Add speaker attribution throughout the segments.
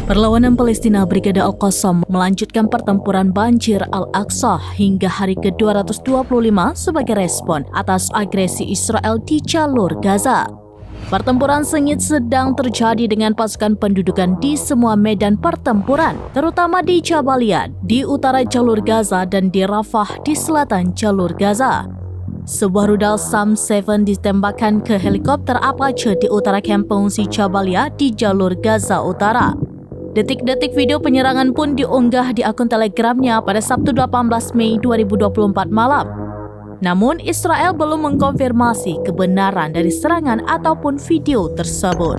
Speaker 1: Perlawanan Palestina Brigade Al-Qassam melanjutkan pertempuran banjir Al-Aqsa hingga hari ke-225 sebagai respon atas agresi Israel di jalur Gaza. Pertempuran sengit sedang terjadi dengan pasukan pendudukan di semua medan pertempuran, terutama di Jabalia, di utara jalur Gaza dan di Rafah di selatan jalur Gaza. Sebuah rudal SAM-7 ditembakkan ke helikopter Apache di utara kamp pengungsi Jabalia di jalur Gaza Utara. Detik-detik video penyerangan pun diunggah di akun Telegramnya pada Sabtu 18 Mei 2024 malam. Namun, Israel belum mengkonfirmasi kebenaran dari serangan ataupun video tersebut.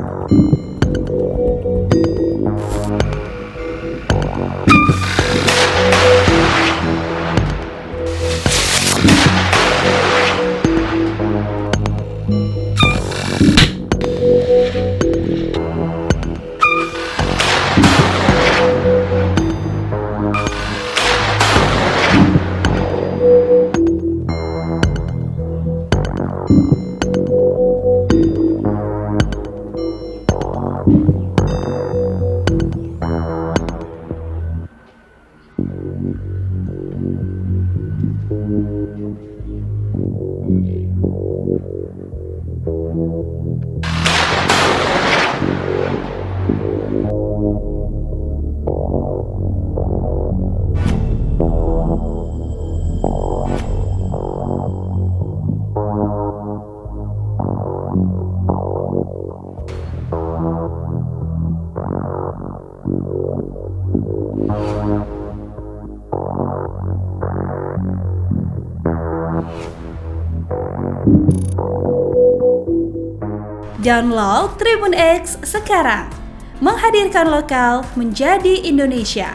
Speaker 2: Download Tribun X sekarang, menghadirkan lokal menjadi Indonesia.